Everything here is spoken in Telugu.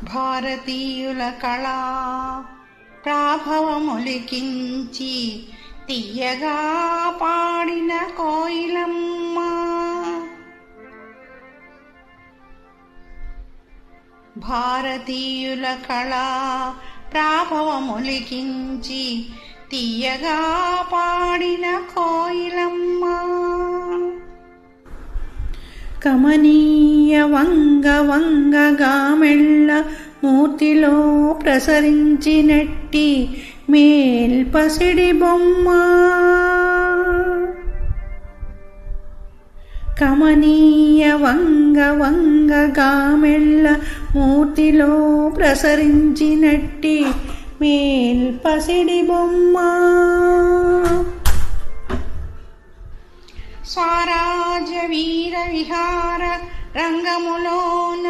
భారతీయుల కళా ప్రాభవములికించి తీయగా పాడిన కోయిలమ్మ. భారతీయుల కళా ప్రాభవములికించి తీయగా పాడిన కోయిలమ్మ. కమనీయ వంగ వంగగా మెళ్ళ మూర్తిలో ప్రసరించినట్టి మేల్పసిడి బొమ్మ. కమనీయ వంగ వంగగా మెళ్ళ మూర్తిలో ప్రసరించినట్టి మేల్పసిడి బొమ్మ. స్వరాజ్య వీర విహార రంగములోన